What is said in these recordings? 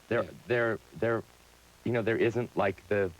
There, Yeah. there, there isn't like the,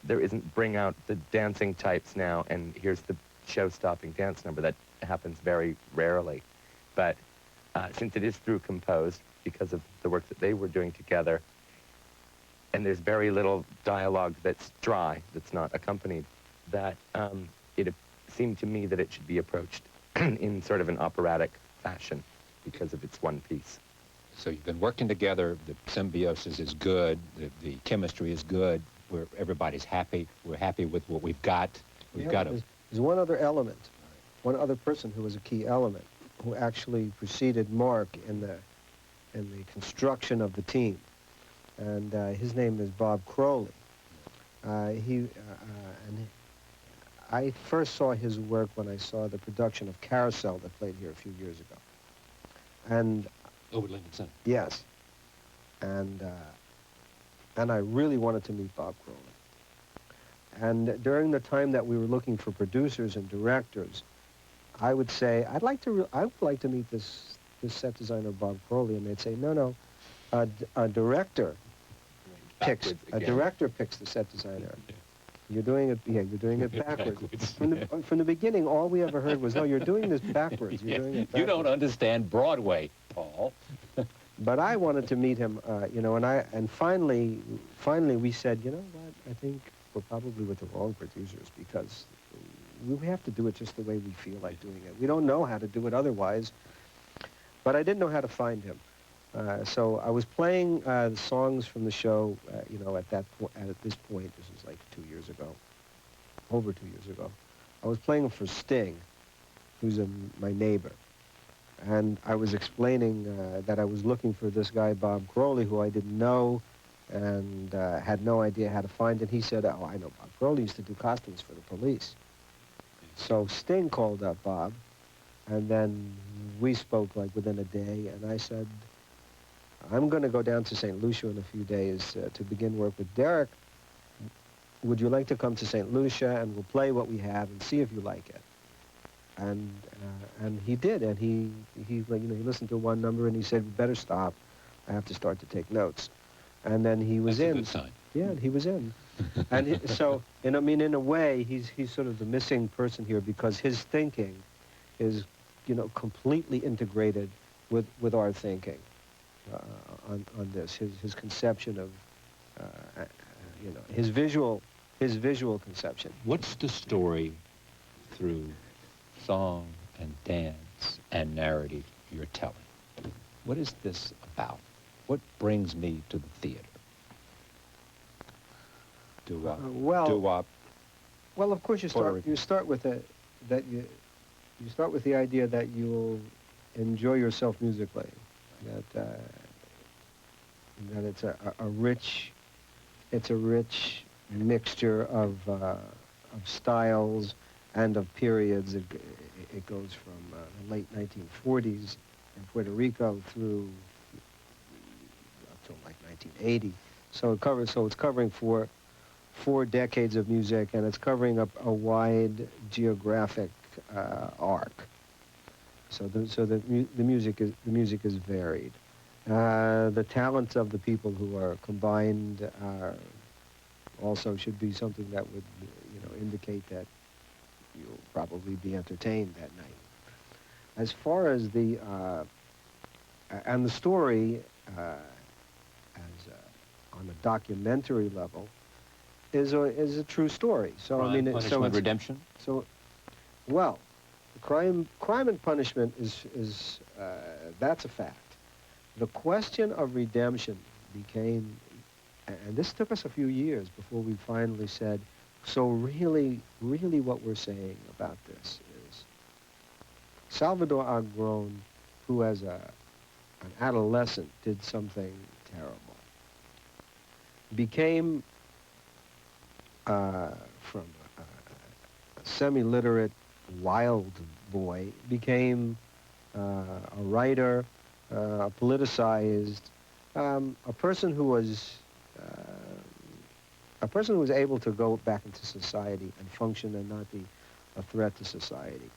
there isn't bring out the dancing types now, and here's the show-stopping dance number. That happens very rarely. But since it is through composed, because of the work that they were doing together, and there's very little dialogue that's dry, that's not accompanied, that it seemed to me that it should be approached in sort of an operatic fashion because of its one piece. So you've been working together. The symbiosis is good. The chemistry is good. Everybody's happy. We're happy with what we've got. We've Yeah, got but a... there's one other element, one other person who was a key element, who actually preceded Mark in the construction of the team, and his name is Bob Crowley. And I first saw his work when I saw the production of Carousel that played here a few years ago. And Over Lincoln Center. yes, and I really wanted to meet Bob Crowley. And during the time that we were looking for producers and directors, I would say, I would like to meet this set designer Bob Crowley, and they'd say, no, a director picks the set designer. You're doing it, yeah, you're doing it backwards. From the beginning, all we ever heard was, no, you're doing this backwards. You're doing it backwards. You don't understand Broadway, Paul. But I wanted to meet him, and finally we said, you know what, I think we're probably with the wrong producers, because we have to do it just the way we feel like doing it. We don't know how to do it otherwise. But I didn't know how to find him. So I was playing the songs from the show, at this point, this was like 2 years ago, over 2 years ago. I was playing for Sting, who's my neighbor. And I was explaining that I was looking for this guy, Bob Crowley, who I didn't know, and had no idea how to find. And he said, oh, I know Bob Crowley used to do costumes for the police. So Sting called up Bob, and then we spoke like within a day, and I said, I'm going to go down to St. Lucia in a few days to begin work with Derek. Would you like to come to St. Lucia, and we'll play what we have and see if you like it? And he did, and he listened to one number, and he said, better stop. I have to start to take notes. And then he was in. That's a good sign. Yeah, and he was in. And so, in a way, he's sort of the missing person here, because his thinking is, completely integrated with our thinking on this. His conception of, his visual conception. What's the story through song and dance and narrative you're telling? What is this about? What brings me to the theater? Well, of course you start with the idea that you'll enjoy yourself musically, that it's a rich mixture of styles and of periods. It goes from the late 1940s in Puerto Rico through up to like 1980. So it's covering four decades of music, and it's covering up a wide geographic arc. So the music is varied. The talents of the people who are combined also should be something that would indicate that you'll probably be entertained that night. As far as the story, on a documentary level, is a true story. So Crime, punishment, redemption. So, well, crime and punishment is that's a fact. The question of redemption became, and this took us a few years before we finally said, so really what we're saying about this is Salvador Agron, who as an adolescent did something terrible, became from a semi-literate wild boy, became a writer, politicized, a person who was able to go back into society and function and not be a threat to society.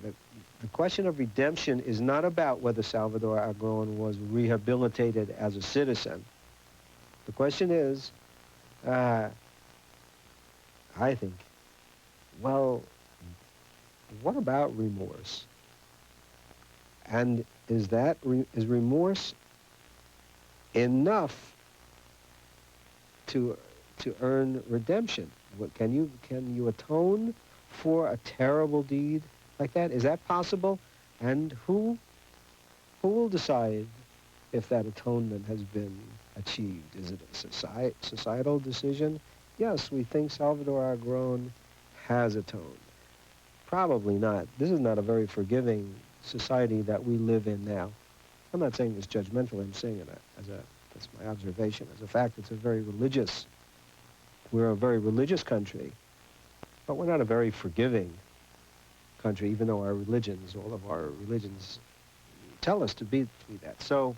the, the question of redemption is not about whether Salvador Agron was rehabilitated as a citizen. The question is, I think, well, what about remorse? And is remorse enough to earn redemption? Can you atone for a terrible deed like that? Is that possible? And who will decide if that atonement has been achieved? Is it a societal decision? Yes, we think Salvador Agron has atoned. Probably not. This is not a very forgiving society that we live in now. I'm not saying this judgmentally. I'm saying it that's my observation. As a fact, we're a very religious country, but we're not a very forgiving country, even though all of our religions tell us to be that. So,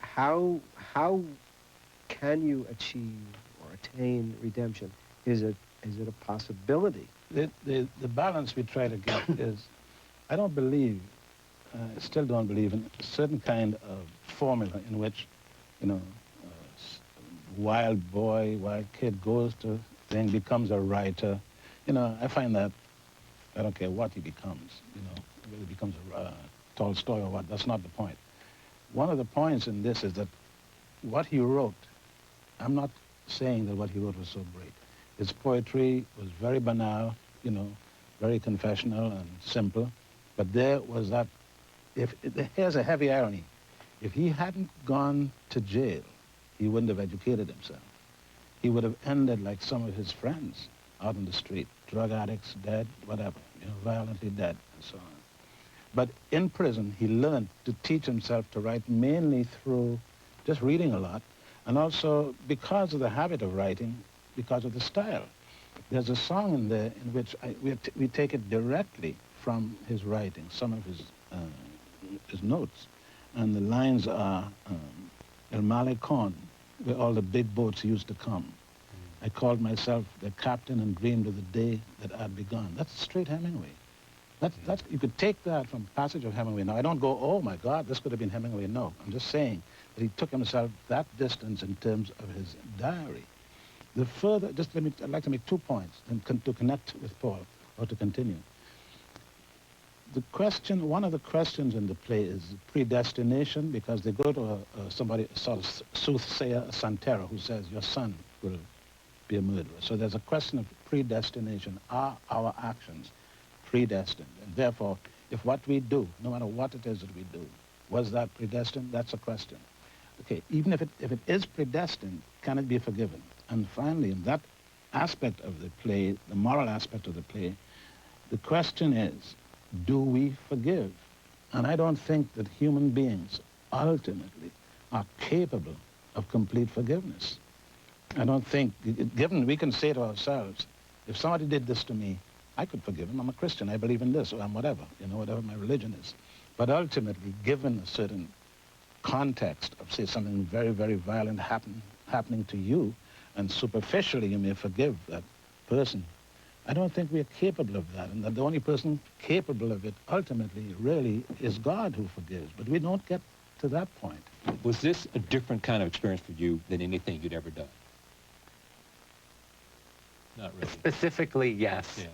how can you achieve or attain redemption? Is it a possibility? The balance we try to get is, I don't believe, still don't believe in a certain kind of formula in which, wild kid goes to thing, becomes a writer. I find that I don't care what he becomes, whether he becomes a Tolstoy or what, that's not the point. One of the points in this is that what he wrote, I'm not saying that what he wrote was so great. His poetry was very banal, very confessional and simple, but there was that, here's a heavy irony. If he hadn't gone to jail, he wouldn't have educated himself. He would have ended like some of his friends out in the street, drug addicts, dead, whatever, violently dead, and so on. But in prison, he learned to teach himself to write mainly through just reading a lot, and also because of the habit of writing, because of the style. There's a song in there in which we take it directly from his writing, some of his notes, and the lines are, El Malecon, where all the big boats used to come. I called myself the captain and dreamed of the day that I'd begun. That's straight Hemingway. You could take that from a passage of Hemingway. Now, I don't go, oh my God, this could have been Hemingway. No, I'm just saying that he took himself that distance in terms of his diary. I'd like to make 2 points and to connect with Paul, or to continue. One of the questions in the play is predestination, because they go to somebody, a sort of soothsayer, a Santero, who says, your son will be a murderer. So there's a question of predestination. Are our actions predestined? And therefore, if what we do, no matter what it is that we do, was that predestined? That's a question. Okay, even if it is predestined, can it be forgiven? And finally, in that aspect of the play, the moral aspect of the play, the question is, do we forgive? And I don't think that human beings ultimately are capable of complete forgiveness. I don't think, given we can say to ourselves, if somebody did this to me, I could forgive him. I'm a Christian. I believe in this, or I'm whatever, whatever my religion is. But ultimately, given a certain context of, say, something very, very violent happening to you, and superficially you may forgive that person, I don't think we're capable of that, and that the only person capable of it ultimately really is God who forgives. But we don't get to that point. Was this a different kind of experience for you than anything you'd ever done? Not really. Specifically, yes. Yes.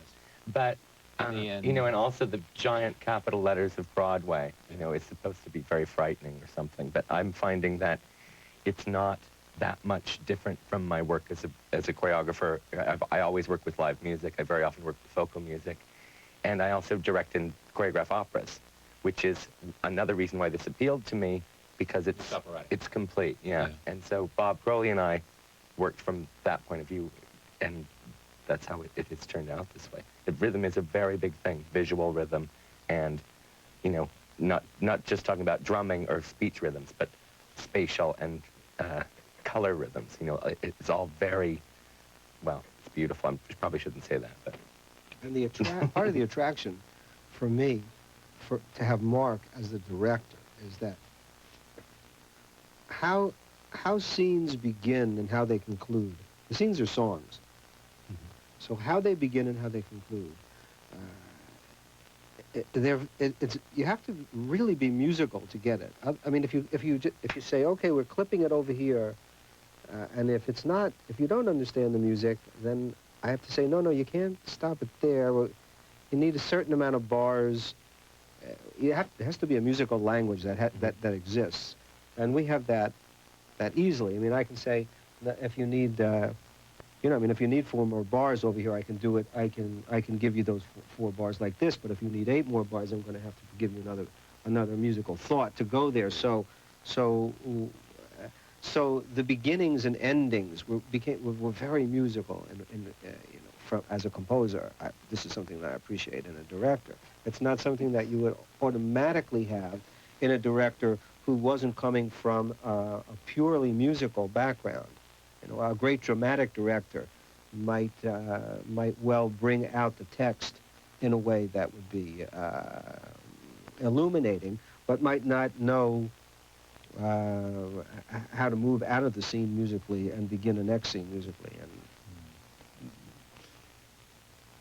But, and also the giant capital letters of Broadway, is supposed to be very frightening or something. But I'm finding that it's not that much different from my work as a choreographer. I always work with live music. I very often work with vocal music. And I also direct and choreograph operas, which is another reason why this appealed to me, because it's complete, yeah. And so Bob Crowley and I worked from that point of view, and that's how it's turned out this way. The rhythm is a very big thing, visual rhythm, and, not just talking about drumming or speech rhythms, but spatial and color rhythms. It's all very, well, it's beautiful. I probably shouldn't say that, but. And part of the attraction for me, to have Mark as the director, is that how scenes begin and how they conclude. The scenes are songs. So how they begin and how they conclude it's you have to really be musical to get it. I mean, if you say, okay, we're clipping it over here, and if you don't understand the music, then I have to say, no, you can't stop it there. Well, you need a certain amount of bars. There has to be a musical language that exists, and we have that easily. I mean, I can say that if you need, if you need 4 more bars over here, I can do it. I can give you those 4 bars like this. But if you need 8 more bars, I'm going to have to give you another musical thought to go there. So the beginnings and endings were very musical, as a composer. This is something that I appreciate in a director. It's not something that you would automatically have in a director who wasn't coming from a purely musical background. A great dramatic director might well bring out the text in a way that would be illuminating, but might not know how to move out of the scene musically and begin the next scene musically. And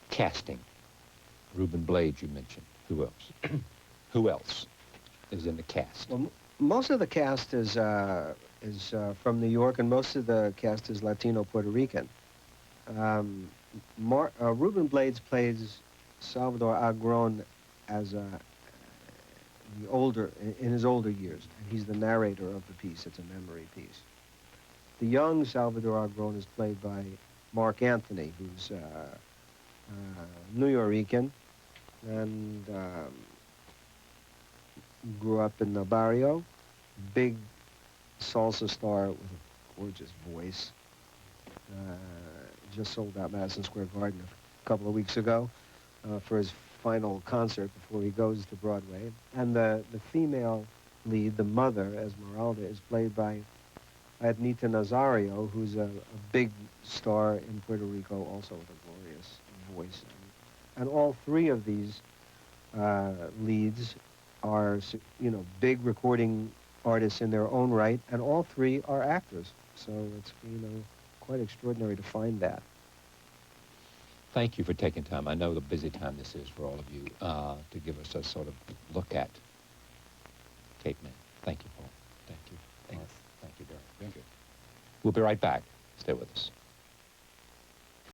Casting. Ruben Blades, you mentioned. Who else? Who else is in the cast? well, most of the cast is from New York, and most of the cast is Latino Puerto Rican. Ruben Blades plays Salvador Agron as in his older years, and he's the narrator of the piece. It's a memory piece. The young Salvador Agron is played by Mark Anthony, who's New Yorican, and grew up in the barrio, big salsa star with a gorgeous voice. Just sold out Madison Square Garden a couple of weeks ago for his final concert before he goes to Broadway. And the female lead, the mother, Esmeralda, is played by Adnita Nazario, who's a big star in Puerto Rico, also with a glorious voice. And all 3 of these leads are, big recording artists in their own right, and all 3 are actors. So it's, quite extraordinary to find that. Thank you for taking time. I know the busy time this is for all of you to give us a sort of look at Capeman. Thank you, Paul. Thank you. Thanks. Thank you, Derek. Thank you. We'll be right back. Stay with us.